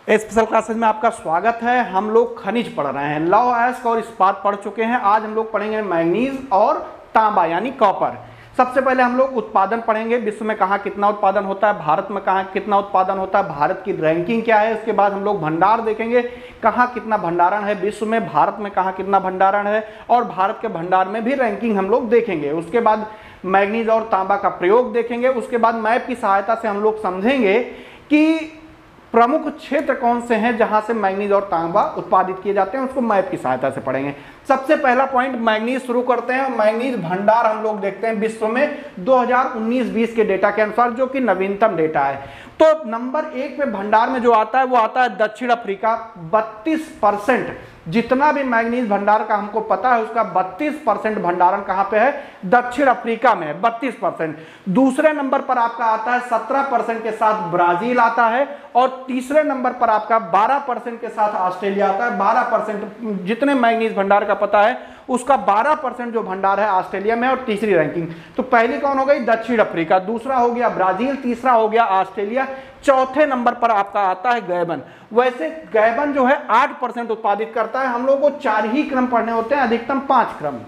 Special classes में आपका स्वागत है। हम लोग खनिज पढ़ रहे हैं, लौह अयस्क और इस्पात पढ़ चुके हैं। आज हम लोग पढ़ेंगे मैंगनीज और तांबा यानी कॉपर। सबसे पहले हम लोग उत्पादन पढ़ेंगे, विश्व में कहाँ कितना उत्पादन होता है, भारत में कहाँ कितना उत्पादन होता है, भारत की रैंकिंग क्या है। उसके बाद हम लोग भंडार देखेंगे, कहाँ कितना भंडारण है विश्व में, भारत में कहाँ कितना भंडारण है, और भारत के भंडार में भी रैंकिंग हम लोग देखेंगे। उसके बाद मैंगनीज और तांबा का प्रयोग देखेंगे। उसके बाद मैप की सहायता से हम लोग समझेंगे कि प्रमुख क्षेत्र कौन से हैं जहां से मैंगनीज और तांबा उत्पादित किए जाते हैं, उसको मैप की सहायता से पढ़ेंगे। सबसे पहला पॉइंट मैंगनीज शुरू करते हैं। मैंगनीज भंडार हम लोग देखते हैं विश्व में 2019-20 के डेटा के अनुसार, जो कि नवीनतम डेटा है। तो नंबर 1 पे भंडार में जो आता है वो आता है दक्षिण अफ्रीका। 32% जितना भी मैंगनीज भंडार का हमको पता है उसका 32% भंडारण कहां पे है, दक्षिण अफ्रीका में है, 32%। दूसरे नंबर पर आपका आता है 17% के साथ ब्राजील आता है, और तीसरे नंबर पर आपका 12% के साथ ऑस्ट्रेलिया आता है। 12% जितने मैंगनीज भंडार का पता है उसका 12% जो भंडार है ऑस्ट्रेलिया में, और तीसरी रैंकिंग। तो पहली कौन हो गई, दक्षिण अफ्रीका, दूसरा हो गया ब्राजील, तीसरा हो गया ऑस्ट्रेलिया, चौथे नंबर पर आपका आता है गैबन। वैसे गैबन जो है 8% उत्पादित करता है। हम लोगों को 4 ही क्रम पढ़ने होते हैं, अधिकतम 5 क्रम।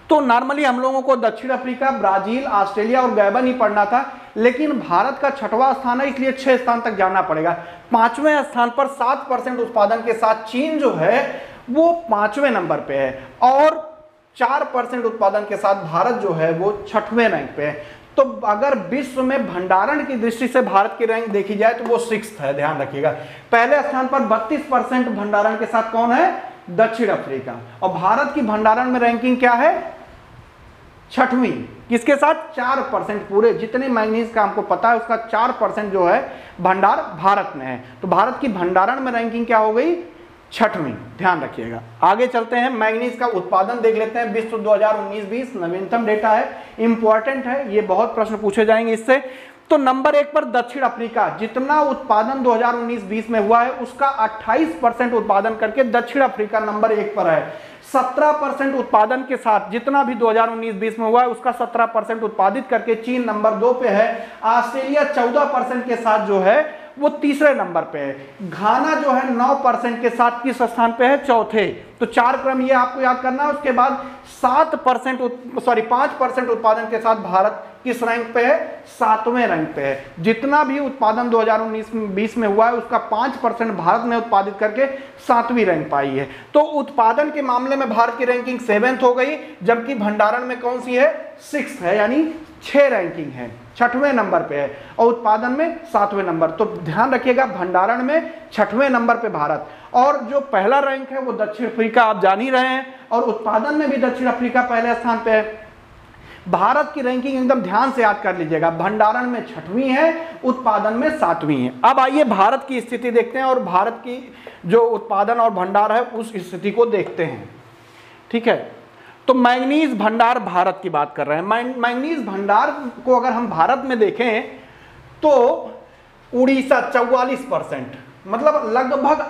तो नॉर्मली हम लोगों को दक्षिण अफ्रीका, ब्राजील, ऑस्ट्रेलिया और गैबन ही पढ़ना था, लेकिन भारत का 6वां स्थान है, इसलिए 6 स्थान तक जाना पड़ेगा। 5वें स्थान पर 7% उत्पादन के साथ चीन जो है वो 5वें नंबर पे है, और 4% उत्पादन के साथ भारत जो है वो 6वें रैंक पे है। तो अगर विश्व में भंडारण की दृष्टि से भारत की रैंक देखी जाए तो वो 6th है, ध्यान रखिएगा। पहले स्थान पर 32% भंडारण के साथ कौन है, दक्षिण अफ्रीका, और भारत की भंडारण में रैंकिंग क्या है, 6वीं, किसके साथ, 4%। पूरे जितने मैंगनीज का हमको पता है उसका 4% जो है भंडार भारत में है। तो भारत की भंडारण में रैंकिंग क्या हो गई, 6वीं, ध्यान रखिएगा। आगे चलते हैं, मैंगनीज का उत्पादन देख लेते हैं। विश्व 2019-20 नवीनतम डेटा है, इंपॉर्टेंट है, ये बहुत प्रश्न पूछे जाएंगे इससे। तो नंबर 1 पर दक्षिण अफ्रीका, जितना उत्पादन 2019-20 में हुआ है उसका 28% उत्पादन करके दक्षिण अफ्रीका नंबर 1 पर है। 17% उत्पादन के साथ जितना भी 2019-20 में हुआ है उसका 17% उत्पादित करके चीन नंबर 2 पे है। ऑस्ट्रेलिया 14% के साथ जो है वो तीसरे नंबर पे है। घाना जो है 9% के साथ किस स्थान पे है, चौथे। तो 4 क्रम ये आपको याद करना है। उसके बाद 5% उत्पादन के साथ भारत किस रैंक पे है, 7वें रैंक पे है। जितना भी उत्पादन 2019-20 में हुआ है उसका 5% भारत ने उत्पादित करके 7वीं रैंक पाई है। तो उत्पादन के मामले में भारत की रैंकिंग 7th हो गई, जबकि भंडारण में कौन सी है, 6th है, यानी 6 रैंकिंग है, 6वें नंबर पे है, और उत्पादन में 7वें नंबर। तो ध्यान रखिएगा, भंडारण में 6वें नंबर पे भारत, और जो पहला रैंक है वो दक्षिण अफ्रीका, आप जान ही रहे हैं, और उत्पादन में भी दक्षिण अफ्रीका पहले स्थान पे है। भारत की रैंकिंग एकदम ध्यान से याद कर लीजिएगा, भंडारण में 6वीं है, उत्पादन में 7वीं है। अब आइए भारत की स्थिति देखते हैं, और भारत की जो उत्पादन और भंडार है उस स्थिति को देखते हैं, ठीक है। तो मैंगनीज भंडार भारत की बात कर रहे हैं। मैंगनीज भंडार को अगर हम भारत में देखें तो उड़ीसा 44%, मतलब लगभग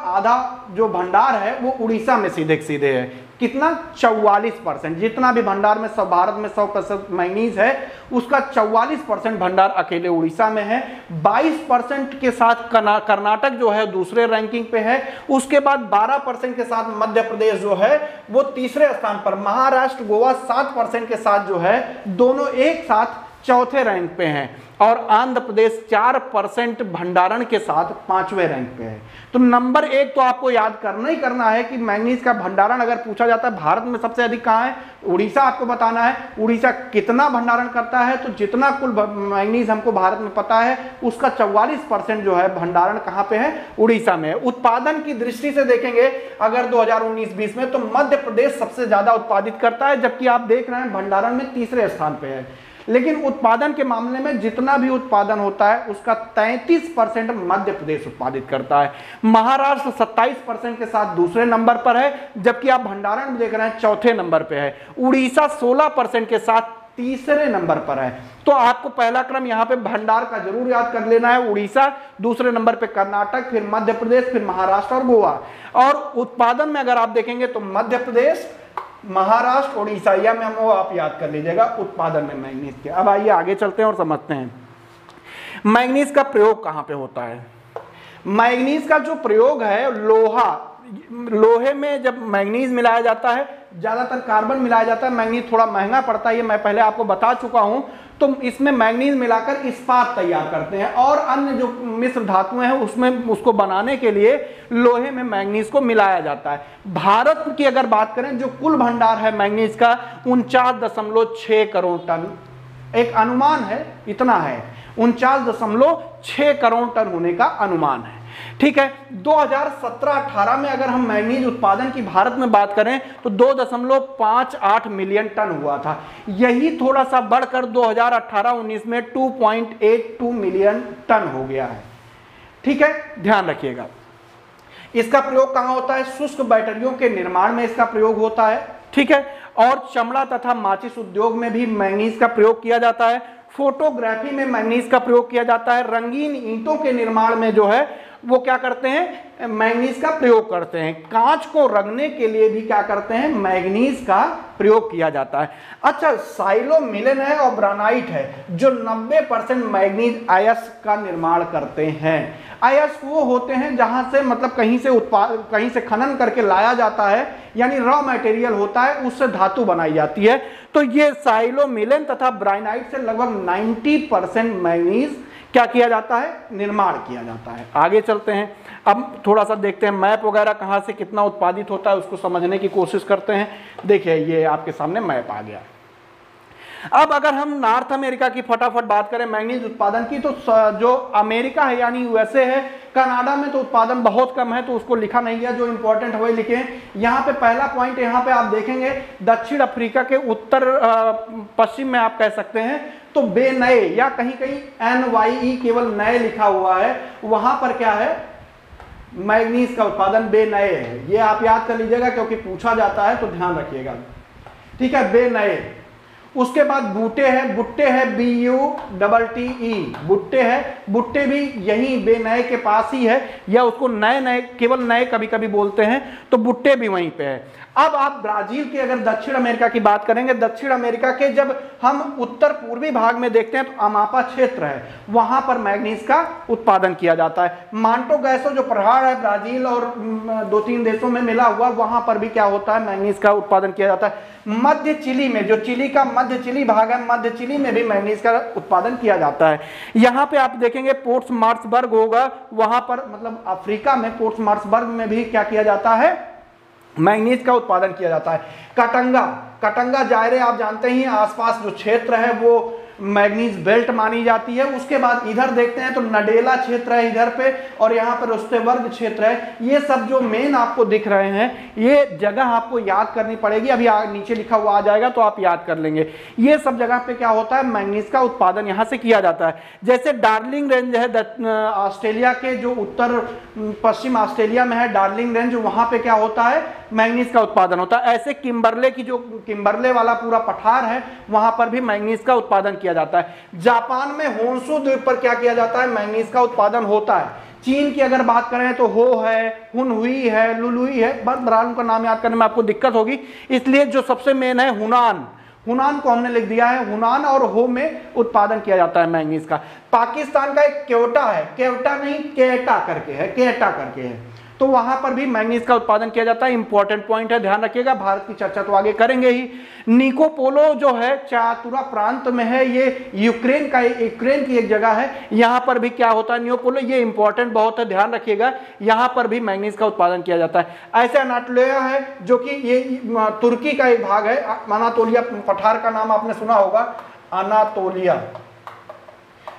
आधा जो भंडार है वो उड़ीसा में सीधे है। कितना, 44%। जितना भी भंडार में सब भारत में 100% मैंगनीज है उसका 44% भंडार अकेले उड़ीसा में है। 22% के साथ कर्नाटक जो है दूसरे रैंकिंग पे है। उसके बाद 12% के साथ मध्य प्रदेश जो है वो तीसरे स्थान पर। महाराष्ट्र, गोवा 7% के साथ जो है दोनों एक साथ चौथे रैंक पे हैं, और आंध्र प्रदेश 4% भंडारण के साथ 5वें रैंक पे है। तो नंबर 1 तो आपको याद करना ही करना है कि मैंगनीज का भंडारण अगर पूछा जाता है भारत में सबसे अधिक कहाँ है, उड़ीसा। आपको बताना है उड़ीसा कितना भंडारण करता है। तो जितना कुल मैंगनीज हमको भारत में पता है उसका 44% जो है भंडारण कहाँ पे है, उड़ीसा में है। उत्पादन की दृष्टि से देखेंगे अगर 2019-20 में, तो मध्य प्रदेश सबसे ज्यादा उत्पादित करता है, जबकि आप देख रहे हैं भंडारण में तीसरे स्थान पे है। लेकिन उत्पादन के मामले में जितना भी उत्पादन होता है उसका 33% मध्य प्रदेश उत्पादित करता है। महाराष्ट्र 27% के साथ दूसरे नंबर पर है, जबकि आप भंडारण में देख रहे हैं चौथे नंबर पे है। उड़ीसा 16% के साथ तीसरे नंबर पर है। तो आपको पहला क्रम यहाँ पे भंडार का जरूर याद कर लेना है, उड़ीसा, दूसरे नंबर पे कर्नाटक, फिर मध्य प्रदेश, फिर महाराष्ट्र और गोवा। और उत्पादन में अगर आप देखेंगे तो मध्य प्रदेश, महाराष्ट्र, उड़ीसा, या में वो आप याद कर लीजिएगा उत्पादन में मैंगनीज के। अब आइए आगे चलते हैं और समझते हैं मैंगनीज का प्रयोग कहाँ पे होता है। मैग्नीज का जो प्रयोग है, लोहे में जब मैग्नीज मिलाया जाता है, ज़्यादातर कार्बन मिलाया जाता है। मैग्नीज थोड़ा महंगा पड़ता है, ये मैं पहले आपको बता चुका हूं। तो इसमें मैग्नीज मिलाकर इस्पात तैयार करते हैं, और अन्य जो मिश्र धातुएं हैं उसमें उसको बनाने के लिए लोहे में मैग्नीज को मिलाया जाता है। भारत की अगर बात करें, जो कुल भंडार है मैग्नीज का 49.6 करोड़ टन, एक अनुमान है, इतना है, 49.6 करोड़ टन होने का अनुमान है। ठीक है, 2017-18 में अगर हम मैग्नीज उत्पादन की भारत में बात करें तो 2.58 मिलियन टन हुआ था। यही थोड़ा सा बढ़कर 2018-19 में 2.82 मिलियन टन हो गया है। ठीक है, ध्यान रखिएगा। इसका प्रयोग कहां होता है? शुष्क बैटरियों के निर्माण में इसका प्रयोग होता है। ठीक है, और चमड़ा तथा माचिस उद्योग में भी मैग्नीज का प्रयोग किया जाता है। फोटोग्राफी में मैग्नीज का प्रयोग किया जाता है। रंगीन ईंटों के निर्माण में जो है वो क्या करते हैं? मैग्नीज का प्रयोग करते हैं। कांच को रंगने के लिए भी क्या करते हैं? मैग्नीज का प्रयोग किया जाता है। अच्छा, साइलोमिलन है और ब्रानाइट है जो 90% मैग्नीज अयस्क का निर्माण करते हैं। अयस्क वो होते हैं जहां से मतलब कहीं से खनन करके लाया जाता है, यानी रॉ मटेरियल होता है, उससे धातु बनाई जाती है। तो ये साइलोमिलन तथा ब्रानाइट से लगभग 90% मैग्नीज क्या किया जाता है? निर्माण किया जाता है। आगे चलते हैं, अब थोड़ा सा देखते हैं मैप वगैरह कहाँ से कितना उत्पादित होता है उसको समझने की कोशिश करते हैं। देखिए ये आपके सामने मैप आ गया। अब अगर हम नॉर्थ अमेरिका की फटाफट बात करें मैग्नीज उत्पादन की, तो जो अमेरिका है यानी यूएसए है, कनाडा में तो उत्पादन बहुत कम है तो उसको लिखा नहीं गया, जो इंपॉर्टेंट है वही लिखे। यहाँ पे पहला पॉइंट यहाँ पे आप देखेंगे दक्षिण अफ्रीका के उत्तर पश्चिम में आप कह सकते हैं, तो बेनए या कहीं कहीं NYE केवल नए लिखा हुआ है, वहां पर क्या है? मैग्नीज का उत्पादन बेनए है। ये आप याद कर लीजिएगा क्योंकि पूछा जाता है तो ध्यान रखिएगा। ठीक है, बेनए। उसके बाद बूटे है, बुट्टे है, BUTTE, बुट्टे है। बुट्टे भी यहीं बेनए के पास ही है, या उसको नए केवल नए कभी कभी बोलते हैं, तो बुट्टे भी वहीं पे है। अब आप ब्राजील के अगर दक्षिण अमेरिका की बात करेंगे, दक्षिण अमेरिका के जब हम उत्तर पूर्वी भाग में देखते हैं तो अमापा क्षेत्र है, वहां पर मैग्नीज का उत्पादन किया जाता है। मांटो गैसो जो पहाड़ है ब्राजील और 2-3 देशों में मिला हुआ, वहां पर भी क्या होता है? मैग्नीज का उत्पादन किया जाता है। मध्य चिली में, जो चिली का मध्य चिली भाग है, मध्य चिली में भी मैग्नीज का उत्पादन किया जाता है। यहाँ पे आप देखेंगे पोर्ट्समार्ट्सबर्ग होगा, वहां पर मतलब अफ्रीका में पोर्ट्समार्ट्सबर्ग में भी क्या किया जाता है? मैग्नीज का उत्पादन किया जाता है। कटंगा जायरे आप जानते ही, आसपास जो क्षेत्र है वो मैग्नीज बेल्ट मानी जाती है। उसके बाद इधर देखते हैं तो नडेला क्षेत्र है इधर पे, और यहाँ पर रुस्तेबर्ग क्षेत्र है। ये सब जो मेन आपको दिख रहे हैं, ये जगह आपको याद करनी पड़ेगी। अभी नीचे लिखा हुआ आ जाएगा तो आप याद कर लेंगे। ये सब जगह पे क्या होता है? मैग्नीज का उत्पादन यहाँ से किया जाता है। जैसे डार्लिंग रेंज है ऑस्ट्रेलिया के, जो उत्तर पश्चिम ऑस्ट्रेलिया में है डार्लिंग रेंज, वहां पे क्या होता है? मैग्नीज का उत्पादन होता है। ऐसे किम्बरले की जो किम्बरले वाला पूरा पठार है, वहां पर भी मैग्नीज का उत्पादन किया जाता है। जापान में होन्शु द्वीप पर क्या किया जाता है? मैग्नीज का उत्पादन होता है। चीन की अगर बात करें तो हो है, हुनहुई है, लुलुई है, बस बराबर का नाम याद करने में आपको दिक्कत होगी, इसलिए जो सबसे मेन है हुनान को हमने लिख दिया है। हुनान और हो में उत्पादन किया जाता है मैग्नीज का। पाकिस्तान का एक क्योटा है, केवटा नहीं केटा करके है, तो वहां पर भी मैग्नीज का उत्पादन किया जाता है। इंपॉर्टेंट पॉइंट है, ध्यान रखिएगा। भारत की चर्चा तो आगे करेंगे ही। निकोपोलो जो है चातुरा प्रांत में है, ये यूक्रेन की एक जगह है, यहां पर भी क्या होता है? निकोपोलो, ये इंपॉर्टेंट बहुत है, ध्यान रखिएगा। यहां पर भी मैग्नीज का उत्पादन किया जाता है। ऐसे अनाटोलिया है जो कि ये तुर्की का एक भाग है। अनातोलिया पठार का नाम आपने सुना होगा, अनातोलिया।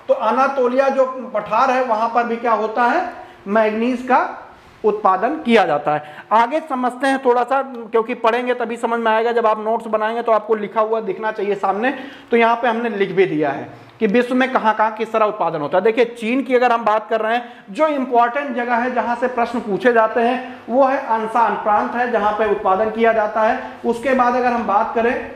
तो अनातोलिया जो पठार है वहां पर भी क्या होता है? मैग्नीज का उत्पादन किया जाता है। आगे समझते हैं थोड़ा सा, क्योंकि पढ़ेंगे तभी समझ में आएगा। जब आप नोट्स बनाएंगे तो आपको लिखा हुआ दिखना चाहिए सामने। तो यहाँ पे हमने लिख भी दिया है कि विश्व में कहाँ कहाँ किस तरह उत्पादन होता है। देखिए चीन की अगर हम बात कर रहे हैं, जो इंपॉर्टेंट जगह है जहाँ से प्रश्न पूछे जाते हैं वो है अनसान प्रांत है, जहाँ पे उत्पादन किया जाता है। उसके बाद अगर हम बात करें,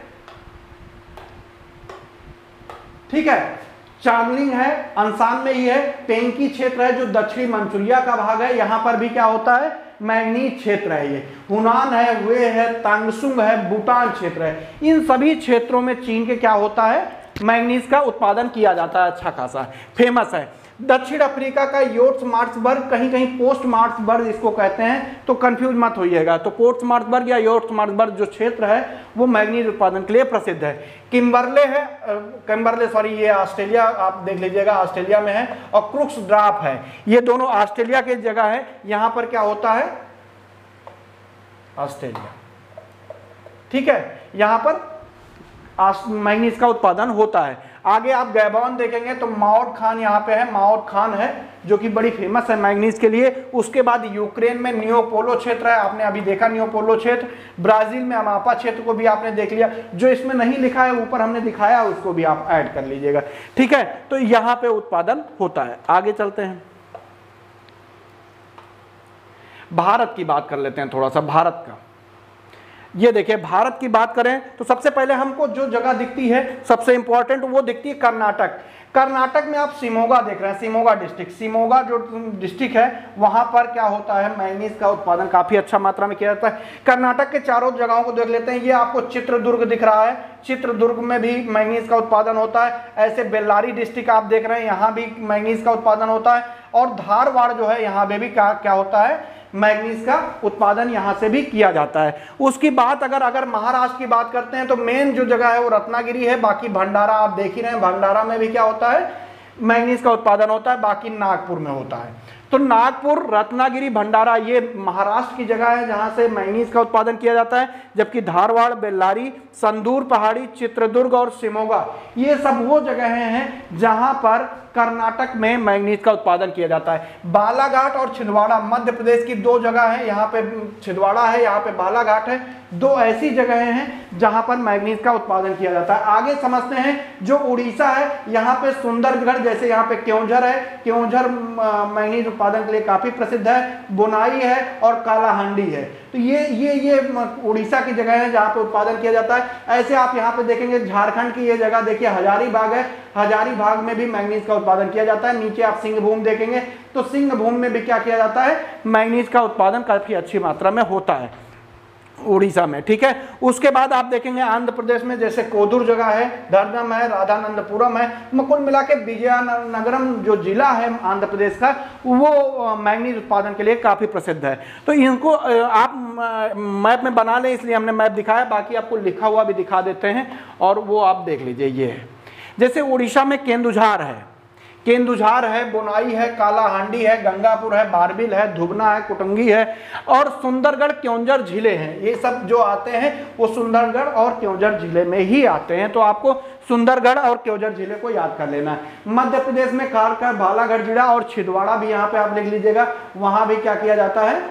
ठीक है, चांगलिंग है, अनसान में ही है। पेंकी क्षेत्र है जो दक्षिणी मंचूरिया का भाग है, यहां पर भी क्या होता है? मैग्नीज क्षेत्र है। ये हुनान है, वे है, तांगसुंग है, भूटान क्षेत्र है। इन सभी क्षेत्रों में चीन के क्या होता है? मैग्नीज का उत्पादन किया जाता है, अच्छा खासा फेमस है। दक्षिण अफ्रीका का योर्ट्समार्ट्सबर्ग, कहीं कहीं पोस्टमार्ट्सबर्ग इसको कहते हैं, तो कंफ्यूज मत होइएगा। तो पोस्टमार्ट्सबर्ग या योर्ट्समार्ट्सबर्ग जो क्षेत्र है वो मैग्नीज उत्पादन के लिए प्रसिद्ध है। किम्बरले है, किम्बरले सॉरी ये ऑस्ट्रेलिया, आप देख लीजिएगा ऑस्ट्रेलिया में है, और क्रुक्स ड्रॉप है, ये दोनों ऑस्ट्रेलिया की जगह है। यहां पर क्या होता है, ऑस्ट्रेलिया, ठीक है, यहां पर मैग्नीज का उत्पादन होता है। आगे आप गैबॉन देखेंगे तो माओर खान यहाँ पे है, माओर खान है जो कि बड़ी फेमस है मैग्नीज के लिए। उसके बाद यूक्रेन में नियोपोलो क्षेत्र है, आपने अभी देखा नियोपोलो क्षेत्र। ब्राजील में अमापा क्षेत्र को भी आपने देख लिया, जो इसमें नहीं लिखा है ऊपर हमने दिखाया उसको भी आप ऐड कर लीजिएगा, ठीक है। तो यहाँ पे उत्पादन होता है। आगे चलते हैं, भारत की बात कर लेते हैं थोड़ा सा। भारत का ये देखिए, भारत की बात करें तो सबसे पहले हमको जो जगह दिखती है सबसे इंपॉर्टेंट वो दिखती है कर्नाटक। कर्नाटक में आप शिमोगा देख रहे हैं, शिमोगा डिस्ट्रिक्ट, शिमोगा जो डिस्ट्रिक्ट है वहां पर क्या होता है, मैग्नीज का उत्पादन काफी अच्छा मात्रा में किया जाता है। कर्नाटक के चारों जगहों को देख लेते हैं। ये आपको चित्रदुर्ग दिख रहा है, चित्रदुर्ग में भी मैग्नीज का उत्पादन होता है। ऐसे बेल्लारी डिस्ट्रिक्ट आप देख रहे हैं, यहाँ भी मैग्नीज का उत्पादन होता है। और धारवाड़ जो है यहाँ पे भी क्या होता है, मैग्नीज का उत्पादन यहां से भी किया जाता है। उसकी बात अगर महाराष्ट्र की बात करते हैं तो मेन जो जगह है वो रत्नागिरी है। बाकी भंडारा आप देख ही रहे हैं, भंडारा में भी क्या होता है, मैग्नीज का उत्पादन होता है। बाकी नागपुर में होता है। तो नागपुर, रत्नागिरी, भंडारा ये महाराष्ट्र की जगह है जहां से मैग्नीज का उत्पादन किया जाता है। जबकि धारवाड़, बेल्लारी, संदूर पहाड़ी, चित्रदुर्ग और शिमोगा ये सब वो जगह हैं जहां पर कर्नाटक में मैग्नीज का उत्पादन किया जाता है। बालाघाट और छिंदवाड़ा मध्य प्रदेश की दो जगह है, यहाँ पे छिंदवाड़ा है, यहाँ पे बालाघाट है। दो ऐसी जगह हैं जहां पर मैग्नीज का उत्पादन किया जाता है। आगे समझते हैं जो उड़ीसा है, यहाँ पे सुंदरगढ़, जैसे यहाँ पे क्योंझर है, क्योंझर मैग्नीज उत्पादन के लिए काफी प्रसिद्ध है। बुनाई है और कालाहांडी है। तो ये उड़ीसा की जगह है जहाँ पे उत्पादन किया जाता है। ऐसे आप यहाँ पे देखेंगे झारखंड की ये जगह देखिए, हजारीबाग है, हजारीबाग में भी मैग्नीज का उत्पादन किया जाता है। नीचे आप सिंहभूम देखेंगे तो सिंहभूम में भी क्या किया जाता है, मैग्नीज का उत्पादन काफी अच्छी मात्रा में होता है उड़ीसा में, ठीक है। उसके बाद आप देखेंगे आंध्र प्रदेश में जैसे कोदूर जगह है, धरदम है, राधानंदपुरम है। कुल मिला के विजयनगरम जो जिला है आंध्र प्रदेश का वो मैग्नीज उत्पादन के लिए काफी प्रसिद्ध है। तो इनको आप मैप में बना लें, इसलिए हमने मैप दिखाया, बाकी आपको लिखा हुआ भी दिखा देते हैं और वो आप देख लीजिए। ये है जैसे उड़ीसा में केंदुझार है, केंदुझार है, बोनाई है, कालाहांडी है, गंगापुर है, बारबिल है, धुबना है, कुटंगी है और सुंदरगढ़, क्योंझर जिले हैं। ये सब जो आते हैं वो सुंदरगढ़ और क्योंझर जिले में ही आते हैं। तो आपको सुंदरगढ़ और क्योंझर जिले को याद कर लेना है। मध्य प्रदेश में खारकर, बालाघाट जिला और छिंदवाड़ा भी यहाँ पे आप लिख लीजिएगा, वहां भी क्या किया जाता है,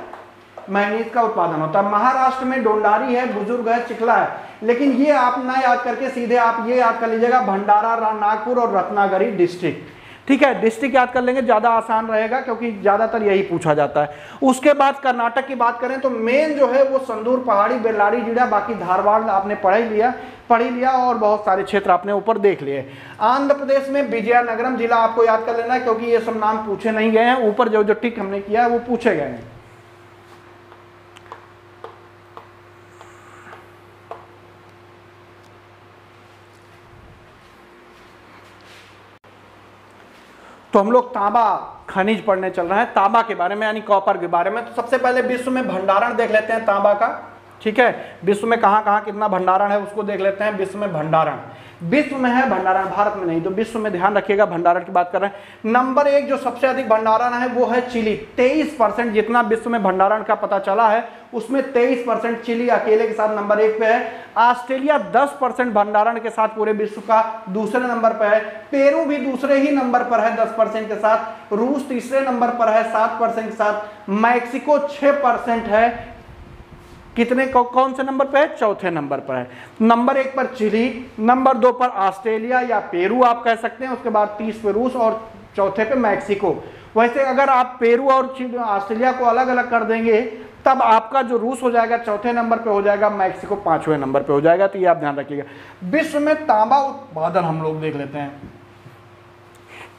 मैग्नीज का उत्पादन होता है। महाराष्ट्र में डोंडारी है, बुजुर्ग है, चिखला है। लेकिन ये आप ना याद करके सीधे आप ये याद कर लीजिएगा, भंडारा, नागपुर और रत्नागिरी डिस्ट्रिक्ट, ठीक है। डिस्ट्रिक्ट याद कर लेंगे, ज्यादा आसान रहेगा क्योंकि ज्यादातर यही पूछा जाता है। उसके बाद कर्नाटक की बात करें तो मेन जो है वो संदूर पहाड़ी, बेल्लारी जिला, बाकी धारवाड़ आपने पढ़ ही लिया और बहुत सारे क्षेत्र आपने ऊपर देख लिए। आंध्र प्रदेश में विजयनगरम जिला आपको याद कर लेना है क्योंकि ये सब नाम पूछे नहीं गए हैं, ऊपर जो जो टिक हमने किया है वो पूछे गए हैं। तो हम लोग तांबा खनिज पढ़ने चल रहे हैं, तांबा के बारे में यानी कॉपर के बारे में। तो सबसे पहले विश्व में भंडारण देख लेते हैं तांबा का, ठीक है। विश्व में कहाँ कहाँ कितना भंडारण है उसको देख लेते हैं। विश्व में भंडारण, विश्व में है भंडारण, भारत में नहीं, तो विश्व में ध्यान रखिएगा, भंडारण की बात कर रहे हैं। नंबर 1 जो सबसे अधिक भंडारण है वो है चिली, 23%। जितना विश्व में भंडारण का पता चला है उसमें 23% चिली अकेले के साथ नंबर 1 पे है। ऑस्ट्रेलिया 10% भंडारण के साथ पूरे विश्व का दूसरे नंबर पर है। पेरू भी दूसरे ही नंबर पर है 10% के साथ। रूस तीसरे नंबर पर है 7% के साथ। मैक्सिको 6% है। कितने कौन से नंबर पे है, चौथे नंबर पर है। नंबर 1 पर चिली, नंबर 2 पर ऑस्ट्रेलिया या पेरू आप कह सकते हैं, उसके बाद 30 पे रूस और चौथे पे मैक्सिको। वैसे अगर आप पेरू और ऑस्ट्रेलिया को अलग अलग कर देंगे तब आपका जो रूस हो जाएगा चौथे नंबर पे हो जाएगा, मैक्सिको 5वें नंबर पे हो जाएगा। तो ये आप ध्यान रखिएगा। विश्व में तांबा उत्पादन हम लोग देख लेते हैं।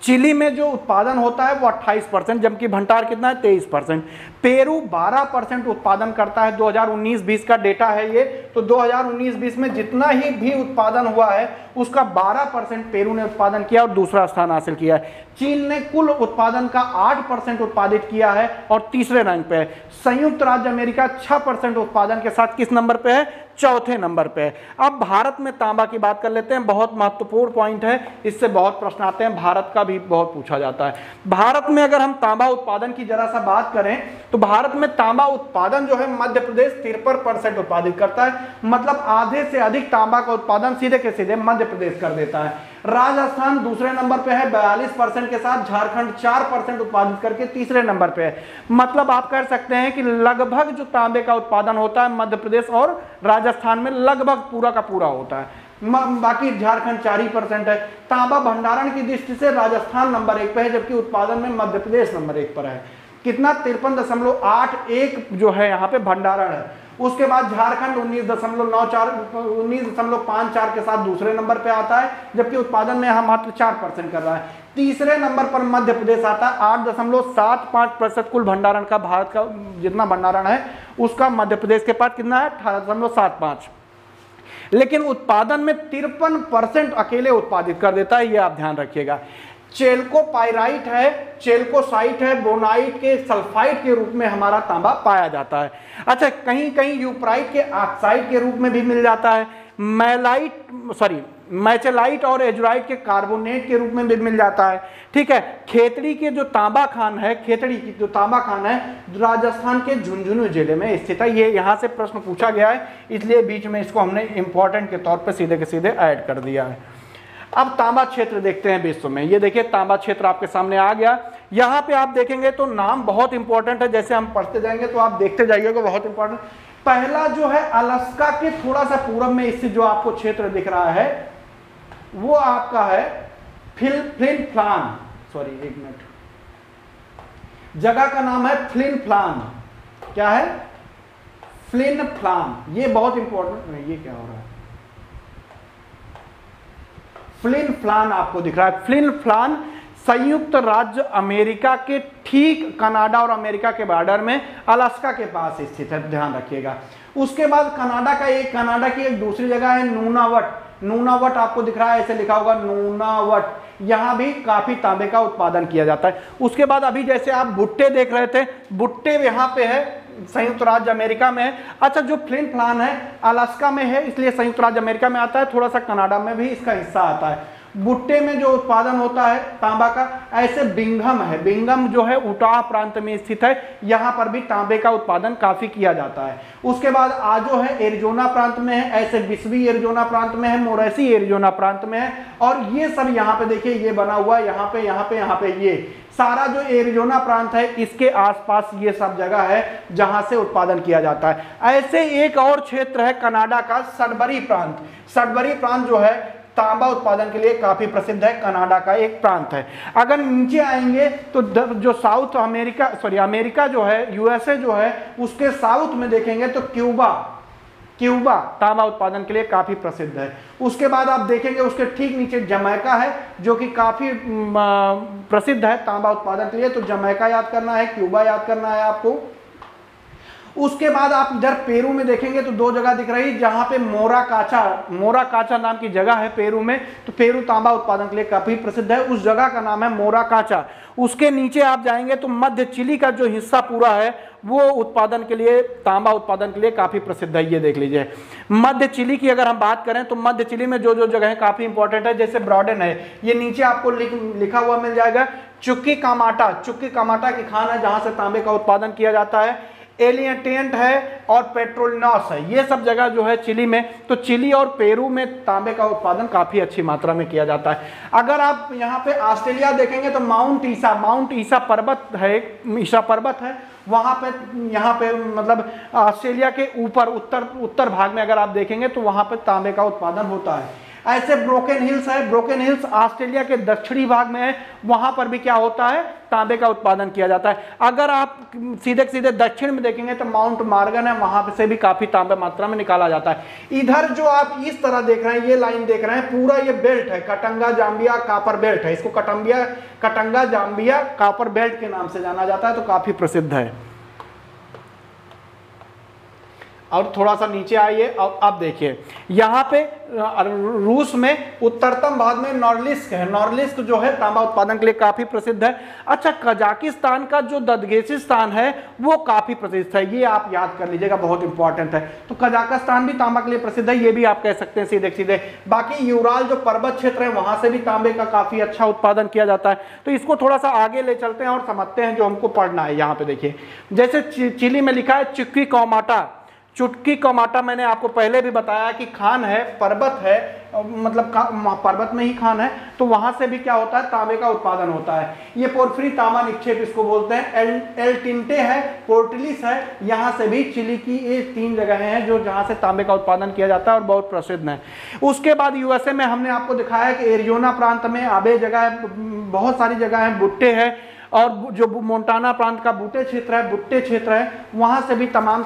चिली में जो उत्पादन होता है वो 28%, जबकि भंडार कितना है 23%। पेरू 12% उत्पादन करता है, 2019-20 का डेटा है ये। तो 2019-20 में जितना ही भी उत्पादन हुआ है उसका 12% पेरू ने उत्पादन किया और दूसरा स्थान हासिल किया है। चीन ने कुल उत्पादन का 8% उत्पादित किया है और तीसरे रैंक पे है। संयुक्त राज्य अमेरिका 6% उत्पादन के साथ किस नंबर पे है? चौथे नंबर पे है। अब भारत में तांबा की बात कर लेते हैं, बहुत महत्वपूर्ण पॉइंट है, इससे बहुत प्रश्न आते हैं, भारत का भी बहुत पूछा जाता है। भारत में अगर हम तांबा उत्पादन की जरा सा बात करें तो भारत में तांबा उत्पादन जो है मध्य प्रदेश 53% उत्पादित करता है, मतलब आधे से अधिक तांबा का उत्पादन सीधे के सीधे मध्य प्रदेश कर देता है। राजस्थान दूसरे नंबर पे है 42% के साथ, झारखंड 4% उत्पादित करके तीसरे नंबर पे है। मतलब आप कह सकते हैं कि लगभग जो तांबे का उत्पादन होता है मध्य प्रदेश और राजस्थान में लगभग पूरा का पूरा होता है, बाकी झारखंड 4% है। तांबा भंडारण की दृष्टि से राजस्थान नंबर 1 पे है, जबकि उत्पादन में मध्य प्रदेश नंबर 1 पर है। कितना? 53.81 जो है यहाँ पे भंडारण है। उसके बाद झारखंड 19.54 के साथ दूसरे नंबर पे आता है, जबकि उत्पादन में हम मात्र 4% कर रहा है। तीसरे नंबर पर मध्य प्रदेश आता है, 8.75% कुल भंडारण का, भारत का जितना भंडारण है उसका मध्य प्रदेश के पास कितना है? 18.75। लेकिन उत्पादन में 53% अकेले उत्पादित कर देता है, ये आप ध्यान रखिएगा। चेल्कोपाइराइट है, चेल्कोसाइट है, बोनाइट के सल्फाइड के रूप में हमारा तांबा पाया जाता है। अच्छा, कहीं कहीं यूप्राइट के ऑक्साइड के रूप में भी मिल जाता है, मैचेलाइट और एजुराइट के कार्बोनेट के रूप में भी मिल जाता है। ठीक है, खेतड़ी के जो तांबा खान है, खेतड़ी की जो तांबा खान है राजस्थान के झुंझुनू जिले में स्थित है। ये यहाँ से प्रश्न पूछा गया है, इसलिए बीच में इसको हमने इंपॉर्टेंट के तौर पे सीधे के सीधे ऐड कर दिया है। अब तांबा क्षेत्र देखते हैं विश्व में। ये देखिए तांबा क्षेत्र आपके सामने आ गया। यहाँ पे आप देखेंगे तो नाम बहुत इंपॉर्टेंट है, जैसे हम पढ़ते जाएंगे तो आप देखते जाइएगा, बहुत इंपॉर्टेंट। पहला जो है अलास्का के थोड़ा सा पूर्व में स्थित जो आपको क्षेत्र दिख रहा है वो आपका है फ्लिन फ्लान, एक मिनट, जगह का नाम है फ्लिन फ्लान। क्या है? फ्लिन फ्लान। ये बहुत इंपॉर्टेंट। ये क्या हो रहा है? फ्लिन फ्लान आपको दिख रहा है। फ्लिन फ्लान संयुक्त राज्य अमेरिका के ठीक कनाडा और अमेरिका के बॉर्डर में अलास्का के पास स्थित है, ध्यान रखिएगा। उसके बाद कनाडा की एक दूसरी जगह है नूनावट। नूनावट आपको दिख रहा है, ऐसे लिखा होगा नूनावट। यहां भी काफी तांबे का उत्पादन किया जाता है। उसके बाद अभी जैसे आप भुट्टे देख रहे थे, भुट्टे यहां पे है, संयुक्त राज्य अमेरिका में है। अच्छा, जो फ्लिन फ्लान है अलास्का में है, इसलिए संयुक्त राज्य अमेरिका में आता है, थोड़ा सा कनाडा में भी इसका हिस्सा आता है। भुट्टे में जो उत्पादन होता है तांबा का, ऐसे बिंघम है, बिंघम जो है उटाह प्रांत में स्थित है, यहां पर भी तांबे का उत्पादन काफी किया जाता है। उसके बाद आजो है एरिजोना प्रांत में है, ऐसे बिस्वी एरिजोना प्रांत में है, मोरेसी एरिजोना प्रांत में है, और ये सब यहाँ पे देखिए ये बना हुआ है, यहाँ पे ये सारा जो एरिजोना प्रांत है इसके आसपास ये सब जगह है जहां से उत्पादन किया जाता है। ऐसे एक और क्षेत्र है कनाडा का सडबरी प्रांत। सडबरी प्रांत जो है तांबा उत्पादन के लिए काफी प्रसिद्ध है, कनाडा का एक प्रांत है। अगर नीचे आएंगे तो जो साउथ अमेरिका अमेरिका जो है, यूएसए जो है, उसके साउथ में देखेंगे तो क्यूबा तांबा उत्पादन के लिए काफी प्रसिद्ध है। उसके बाद आप देखेंगे उसके ठीक नीचे जमैका है जो कि काफी प्रसिद्ध है तांबा उत्पादन के लिए, तो जमैका याद करना है, क्यूबा याद करना है आपको। उसके बाद आप इधर पेरू में देखेंगे तो दो जगह दिख रही है जहां पे मोराकाचा नाम की जगह है पेरू में, तो पेरू तांबा उत्पादन के लिए काफी प्रसिद्ध है, उस जगह का नाम है मोराकाचा। उसके नीचे आप जाएंगे तो मध्य चिली का जो हिस्सा पूरा है वो उत्पादन के लिए, तांबा उत्पादन के लिए काफी प्रसिद्ध है। ये देख लीजिए मध्य चिली की अगर हम बात करें तो मध्य चिली में जो जो जगह है काफी इंपॉर्टेंट है, जैसे ब्रॉडेन है, ये नीचे आपको लिखा हुआ मिल जाएगा। चुक्की कामाटा की खान है जहां से तांबे का उत्पादन किया जाता है। एलियटेंट है और पेट्रोलिनॉस है, ये सब जगह जो है चिली में, तो चिली और पेरू में तांबे का उत्पादन काफी अच्छी मात्रा में किया जाता है। अगर आप यहाँ पे ऑस्ट्रेलिया देखेंगे तो माउंट ईसा पर्वत है वहां पे, यहाँ पे मतलब ऑस्ट्रेलिया के ऊपर उत्तर भाग में अगर आप देखेंगे तो वहां पे तांबे का उत्पादन होता है। ऐसे ब्रोकन हिल्स है, ब्रोकन हिल्स ऑस्ट्रेलिया के दक्षिणी भाग में है, वहां पर भी क्या होता है, तांबे का उत्पादन किया जाता है। अगर आप सीधे सीधे दक्षिण में देखेंगे तो माउंट मॉर्गन है, वहां से भी काफी तांबे मात्रा में निकाला जाता है। इधर जो आप इस तरह देख रहे हैं, ये लाइन देख रहे हैं, पूरा ये बेल्ट है, कटंगा जाम्बिया कापर बेल्ट है, इसको कटंगा जाम्बिया कापर बेल्ट के नाम से जाना जाता है, तो काफी प्रसिद्ध है। और थोड़ा सा नीचे आइए, अब देखिए यहाँ पे रूस में उत्तरतम भाग में नॉर्लिस्क है, नॉर्लिस्क जो है तांबा उत्पादन के लिए काफी प्रसिद्ध है। अच्छा, कजाकिस्तान का जो ददगेसिस्तान है वो काफी प्रसिद्ध है, ये आप याद कर लीजिएगा, बहुत इंपॉर्टेंट है। तो कजाकिस्तान भी तांबा के लिए प्रसिद्ध है, ये भी आप कह सकते हैं सीधे सीधे। बाकी यूराल जो पर्वत क्षेत्र है वहां से भी तांबे का काफी अच्छा उत्पादन किया जाता है। तो इसको थोड़ा सा आगे ले चलते हैं और समझते हैं जो हमको पढ़ना है। यहाँ पे देखिए, जैसे चिली में लिखा है चुटकी कौमाटा, चुटकी कौमाटा मैंने आपको पहले भी बताया कि खान है, पर्वत है, मतलब पर्वत में ही खान है, तो वहां से भी क्या होता है, तांबे का उत्पादन होता है। ये पोर्फिरी तांबा निक्षेप इसको बोलते हैं। एल टिंटे है, पोर्टलिस है, यहाँ से भी चिली की ये 3 जगह हैं जो जहाँ से तांबे का उत्पादन किया जाता है और बहुत प्रसिद्ध है। उसके बाद यूएसए में हमने आपको दिखाया कि एरिजोना प्रांत में आबे जगह है, बहुत सारी जगह है, बुट्टे है, और जो मोंटाना प्रांत का बुट्टे क्षेत्र है, वहां से भी तमाम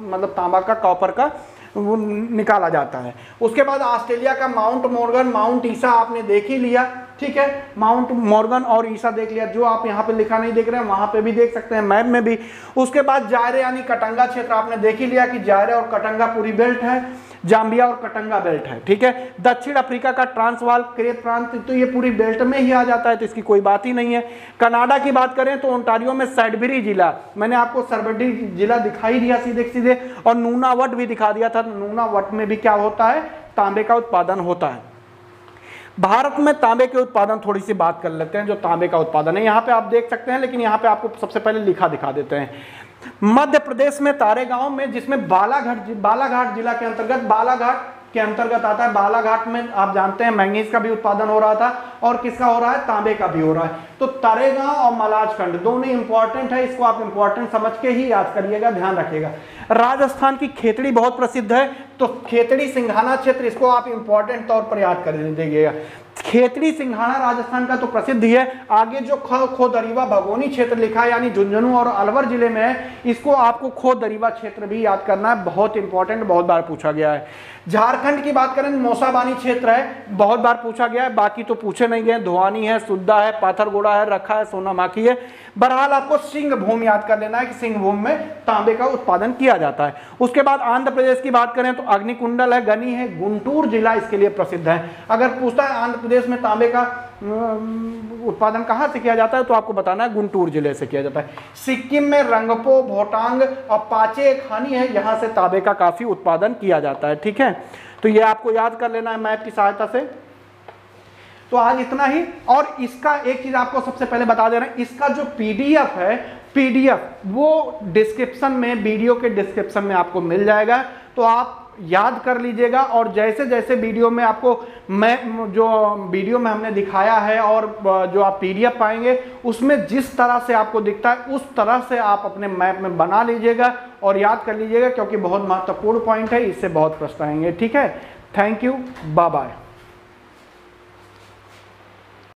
मतलब तांबा का, कॉपर का वो निकाला जाता है। उसके बाद ऑस्ट्रेलिया का माउंट मॉर्गन, माउंट ईसा आपने देख ही लिया, ठीक है, माउंट मॉर्गन और ईसा देख लिया, जो आप यहाँ पे लिखा नहीं देख रहे हैं वहां पे भी देख सकते हैं, मैप में भी। उसके बाद जायरे यानी कटंगा क्षेत्र आपने देख ही लिया कि जायरे और कटंगा पूरी बेल्ट है, जाम्बिया और कटंगा बेल्ट है, ठीक है। दक्षिण अफ्रीका का ट्रांसवाल क्रेप प्रांत, तो ये पूरी बेल्ट में ही आ जाता है, तो इसकी कोई बात ही नहीं है। कनाडा की बात करें तो ओंटारियो में सैडबरी जिला, मैंने आपको सैडबरी जिला दिखाई दिया सीधे सीधे, और नूनावट भी दिखा दिया था। नूनावट में भी क्या होता है, तांबे का उत्पादन होता है। भारत में तांबे के उत्पादन थोड़ी सी बात कर लेते हैं, जो तांबे का उत्पादन है यहाँ पे आप देख सकते हैं, लेकिन यहाँ पे आपको सबसे पहले लिखा दिखा देते हैं। मध्य प्रदेश में तारेगांव में, जिसमें बालाघाट जिला के अंतर्गत, बालाघाट के अंतर्गत आता है, बालाघाट में आप जानते हैं मैंगनीज का भी उत्पादन हो रहा था, और किसका हो रहा है, तांबे का भी हो रहा है। तो तारेगांव और मलाजखंड दोनों इंपॉर्टेंट है, इसको आप इंपॉर्टेंट समझ के ही याद करिएगा, ध्यान रखिएगा। राजस्थान की खेतड़ी बहुत प्रसिद्ध है, तो खेतड़ी सिंघाना क्षेत्र, इसको आप इंपॉर्टेंट तौर पर याद कर दीजिएगा। खेतड़ी सिंघाना राजस्थान का तो प्रसिद्ध ही है। आगे जो खो-दरीवा भगोनी क्षेत्र लिखा है, यानी झुंझुनू और अलवर जिले में है, इसको आपको खो-दरीवा क्षेत्र भी याद करना है, बहुत इंपॉर्टेंट, बहुत बार पूछा गया है। झारखंड की बात करें, मौसाबानी क्षेत्र है, बहुत बार पूछा गया है, बाकी तो पूछे नहीं गए। धुआनी है, सुद्दा है, पाथरगोड़ा है, रखा है, सोनामाखी है। बहरहाल आपको सिंह भूम याद कर लेना है कि सिंह भूम में तांबे का उत्पादन किया जाता है। उसके बाद आंध्र प्रदेश की बात करें तो अग्निकुंडल है, गनी है, गुंटूर जिला इसके लिए प्रसिद्ध है। अगर पूछता है आंध्र प्रदेश में तांबे का उत्पादन कहाँ से किया जाता है, तो आपको बताना है गुंटूर जिले से किया जाता है। सिक्किम में रंगपो, भोटांग और पाचे खानी है, यहाँ से तांबे का काफी उत्पादन किया जाता है, ठीक है। तो ये आपको याद कर लेना है मैप की सहायता से। तो आज इतना ही। और इसका एक चीज आपको सबसे पहले बता दे रहे हैं, इसका जो पीडीएफ है, पीडीएफ वो डिस्क्रिप्शन में, वीडियो के डिस्क्रिप्शन में आपको मिल जाएगा, तो आप याद कर लीजिएगा। और जैसे जैसे वीडियो में आपको, मैं जो वीडियो में हमने दिखाया है और जो आप पीडीएफ पाएंगे, उसमें जिस तरह से आपको दिखता है उस तरह से आप अपने मैप में बना लीजिएगा और याद कर लीजिएगा, क्योंकि बहुत महत्वपूर्ण पॉइंट है, इससे बहुत प्रश्न आएंगे, ठीक है। Thank you, bye bye.